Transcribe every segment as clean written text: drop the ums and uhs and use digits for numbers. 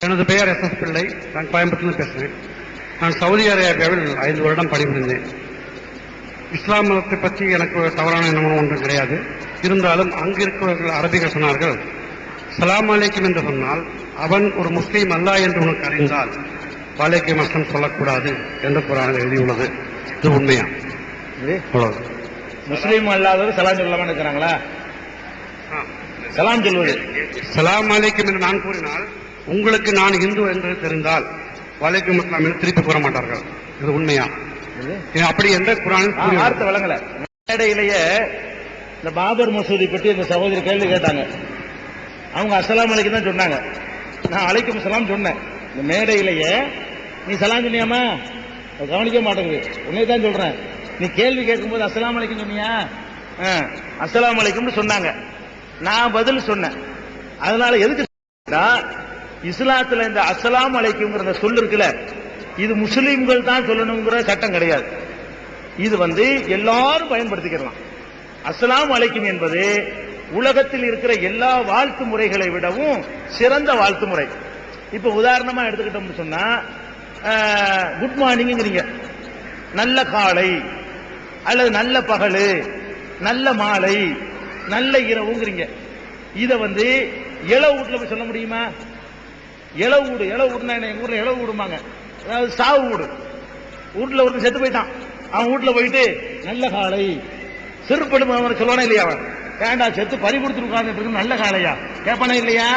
எனது பெயர் எஸ் பிள்ளை. நான் கோயம்புத்தூர்ல பேசுகிறேன். நான் சவுதி அரேபியாவில் 5 வருடம் பணிபுரிந்தேன். இஸ்லாம் மதத்தை பற்றி எனக்கு தவறான எண்ணமும் ஒன்றும் கிடையாது. இருந்தாலும் அங்கு இருக்கிறவர்கள் அரபிகள் சொன்னார்கள், சலாம் அலைக்கும் என்று சொன்னால் அவன் ஒரு முஸ்லீம் அல்ல என்று உனக்கு அறிந்தால் வாலைக்கும் அஸ்லாம் சொல்லக்கூடாது என்று குர்ஆனில் எழுதியுள்ளது. இது உண்மையா? முஸ்லீம் அல்லாதவர் சலாம் சொல்லாம இருக்கிறாங்களா? சலாம் சொல்வது சலாம் அலைக்கும் என்று நான் கூறினால் உங்களுக்கு நான் இந்து என்று தெரிந்தால் வாலைக்கும் அஸ்லாம் என்று திருப்பி கூற மாட்டார்கள். இது உண்மையா? அப்படி என்ற குர்ஆனில் வார்த்தை வழங்கல. மேடையிலேயே இந்த பாபர் மசூதி பற்றி இந்த சகோதரி கேள்வி கேட்டாங்க. அவங்க அஸ்ஸலாமு அலைக்கும் தான் சொன்னாங்க. நான் அலைக்கும் சலாம் சொன்னேன். இந்த மேடையிலேயே நீ சலாம் சொன்னியாமா? கவனிக்க மாட்டேங்குது. உன்னை தான் சொல்றேன். நீ கேள்வி கேட்கும்போது அஸ்ஸலாமு அலைக்கும் சொன்னியா? அஸ்ஸலாமு அலைக்கும்னு சொன்னாங்க. நான் பதில் சொன்னேன். அதனால எதுக்கு இஸ்லாத்துல இந்த அஸ்ஸலாமு அலைக்கும்ங்கிற சொல் இருக்குல்ல, இது முஸ்லிம்கள் தான் சொல்லணுங்கிற சட்டம் கிடையாது. இது எல்லாரும் பயன்படுத்திக்கலாம். அஸ்ஸலாமு அலைக்கும் என்பது உலகத்தில் இருக்கிற எல்லா வாழ்த்து முறைகளை விடவும் சிறந்த வாழ்த்து முறை. இப்ப உதாரணமா எடுத்துக்கிட்டோம்னு சொன்னா, குட் மார்னிங்கிறீங்க, நல்ல காலை அல்லது நல்ல பகலு, நல்ல மாலை, நல்ல இரவுங்கிறீங்க. இத இளவு வீட்டுல போய் சொல்ல முடியுமா? இளவு வீடுனா எங்க ஊர்ல இளவு வீடுமாங்க, அதாவது சாவு வீடு. வீட்டுல ஒருத்தர் செத்து போயிட்டான். அவன் வீட்டுல போயிட்டு நல்ல காலை சிறுபடும் அவன் சொல்லுவானா இல்லையா? அவன் வேண்டா செத்து பறி கொடுத்துருக்காங்க, நல்ல காலையா கேட்பானா இல்லையா?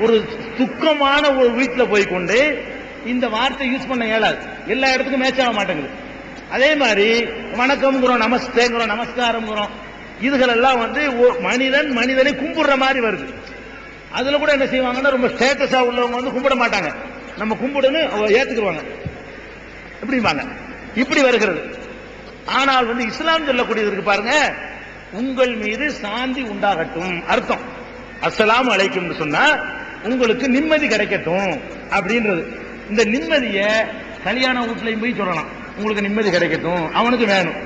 ஒரு துக்கமான ஒரு வீட்டுல போய் கொண்டு இந்த வார்த்தை யூஸ் பண்ண இயலாது. எல்லா இடத்துக்கும் மேட்ச் ஆக மாட்டேங்குது. அதே மாதிரி வணக்கம்ங்கிறோம், நமஸ்தேங்கிறோம், நமஸ்காரம்ங்கிறோம். இதுகள் எல்லாம் மனிதனை கும்பிடுற மாதிரி வருது. அதுல கூட என்ன செய்வாங்கன்னா, ரொம்ப ஸ்டேட்டஸா உள்ளவங்க கும்பிட மாட்டாங்க. நம்ம கும்பிடுன்னு ஏத்துக்குவாங்க, எப்படிம்பாங்க, இப்படி வருகிறது. ஆனால் இஸ்லாம் சொல்லக்கூடியது இருக்கு பாருங்க, உங்கள் மீது சாந்தி உண்டாகட்டும் அர்த்தம். அஸ்ஸலாமு அலைக்கும் சொன்னா உங்களுக்கு நிம்மதி கிடைக்கட்டும் அப்படின்றது. இந்த நிம்மதிய கல்யாண வீட்லயும் போய் சொல்லலாம், உங்களுக்கு நிம்மதி கிடைக்கட்டும், அவனுக்கு வேணும்.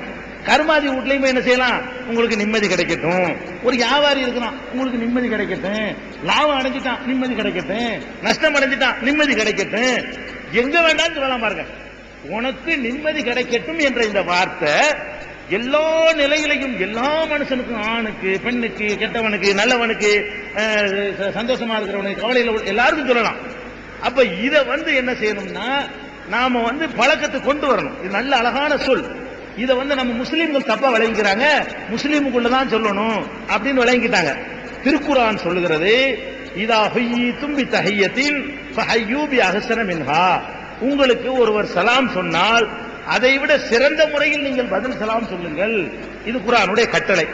கருமாதி வீட்லயும் போய் என்ன செய்யலாம், உங்களுக்கு நிம்மதி கிடைக்கட்டும். ஒரு வியாபாரி இருக்கிறான், உங்களுக்கு நிம்மதி கிடைக்கட்டும். லாபம் அடைஞ்சிட்டான், நிம்மதி கிடைக்கட்டும். நஷ்டம் அடைஞ்சிட்டான், நிம்மதி கிடைக்கட்டும். எங்க வேண்டாம் சொல்லலாம் பாருங்க, உனக்கு நிம்மதி கிடைக்கட்டும் என்ற இந்த வார்த்தை எல்லா நிலையிலையும் எல்லா மனுஷனுக்கும், ஆணுக்கு, பெண்ணுக்கு, கெட்டவனுக்கு, நல்லவனுக்கு, சந்தோஷமா இருக்கிறவனுக்கு, கவலையில எல்லாருக்கும் சொல்லலாம். அப்ப இத என்ன செய்யணும்னா, நாம பழக்கத்தை கொண்டு வரணும். இது நல்ல அழகான சொல். இத நம்ம முஸ்லீம்கள் தப்பா விளங்கிக்கிறாங்க. முஸ்லீமுக்குள்ளதான் சொல்லணும் அப்படின்னு விளங்கிட்டாங்க. திருக்குர்ஆன் சொல்லுகிறது, இதா ஹுய்யிதும் பி தஹிய்யத்தின் ஃபஹய்யூ பி அஹ்ஸன மின்ஹா. உங்களுக்கு ஒருவர் சலாம் சொன்னால் அதை விட சிறந்த முறையில் நீங்கள் பதில் சலாம் சொல்லுங்கள். இது குர்ஆனுடைய கட்டளை.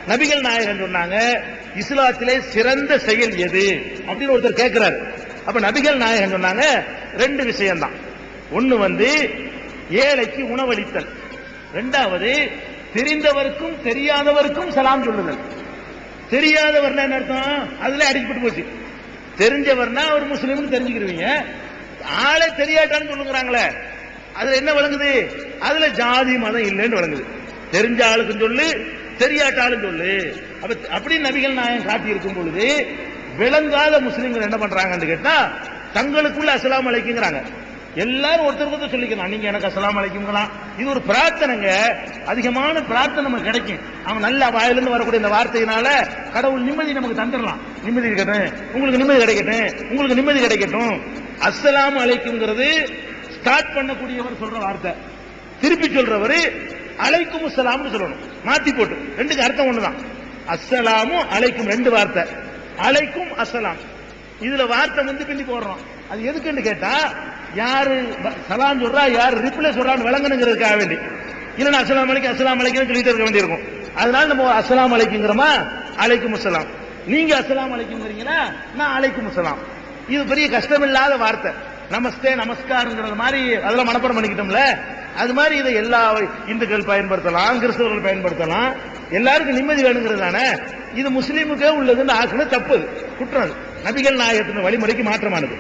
நபிகள் நாயகம் சொன்னாங்க, இஸ்லாத்திலே சிறந்த செயல் எது அப்படின்னு ஒருத்தர் கேட்கிறார். அப்ப நபிகள் நாயகம் சொன்னாங்க, 2 விஷயம் தான். ஒன்னு ஏழைக்கு உணவளித்தல், 2வது தெரிந்தவருக்கும் தெரியாதவருக்கும் சலாம் சொல்லுதல். தெரியாதவர்னா என்ன அர்த்தம்? அதுல அடிக்கப்பட்டு போச்சு. தெரிஞ்சவர்னா ஒரு முஸ்லீம்னு தெரிஞ்சுக்கிறீங்க, ஆளே தெரியாட்டான்னு சொல்லுங்கிறாங்களே, அதுல என்ன விளங்குது? அதுல ஜாதி மதம் இல்லைன்னு விளங்குது. தெரிஞ்ச ஆளுக்கும் சொல்லு, தெரியாட்டாலும் சொல்லு. அப்படி நபிகள் நாயகம் காட்டி இருக்கும் பொழுது விளங்காத முஸ்லீம்கள் என்ன பண்றாங்கன்னு கேட்டா, தங்களுக்குள்ள அஸ்ஸலாமு அலைக்கும்ங்கறாங்க. எல்லாரும் ஒருத்தருக்கு சொல்லிக்கலாம், நீங்க எனக்கு அஸ்ஸலாமு அலைக்கும்ங்கலாம். இது ஒரு பிரார்த்தனைங்க, அதிகமான பிரார்த்தனை நமக்கு கிடைக்கும். அவன் நல்ல வாயிலிருந்து வரக்கூடிய இந்த வார்த்தையினால கடவுள் நிம்மதி நமக்கு தந்துடலாம். நிம்மதி இருக்கட்டும், உங்களுக்கு நிம்மதி கிடைக்கட்டும், உங்களுக்கு நிம்மதி கிடைக்கட்டும். அஸ்ஸலாமு அலைக்கும்ங்கிறது ஸ்டார்ட் பண்ணக்கூடியவர் சொல்ற வார்த்தை. திருப்பி சொல்றவர் அலைக்கும் அஸ்ஸலாம்னு சொல்லணும், மாத்தி போட்டு. ரெண்டுக்கு அர்த்தம் ஒண்ணுதான். அஸ்ஸலாமு அலைக்கும் 2 வார்த்தை. அலைக்கும் அஸ்ஸலாம், இதுல வார்த்தை பின்னி போடுறோம். அது எதுக்குன்னு கேட்டா, யாரு சலாம் சொல்றா, யாரு ரிப்ளை சொல்றான்னு விளங்கணுங்கிறதுக்காக வேண்டி. இல்லைன்னா அஸ்ஸலாமு அலைக்கும் அஸ்ஸலாமு அலைக்கும் சொல்லிட்டு இருக்க வேண்டியிருக்கும். அதனால நம்ம அஸ்ஸலாமு அலைக்கும்ங்கிறோமா, அலைக்கும் அஸ்ஸலாம். நீங்க அஸ்ஸலாமு அலைக்கும்ங்கிறீங்களா, நான் அலைக்கும் அஸ்ஸலாம். இது பெரிய கஷ்டமில்லாத வார்த்தை. நமஸ்தே நமஸ்காரங்கிறது மாதிரி அதெல்லாம் மனப்பாடம் பண்ணிக்கிட்டோம்ல, அது மாதிரி இதை எல்லா இந்துக்கள் பயன்படுத்தலாம், கிறிஸ்தவர்கள் பயன்படுத்தலாம். எல்லாருக்கும் நிம்மதி வேணுங்கிறது தானே. இது முஸ்லீமுக்கே உள்ளதுன்னு ஆக்குன தப்பு, குற்றம். நபிகள் நாயகத்தின் வழிமுறைக்கு மாற்றமானது.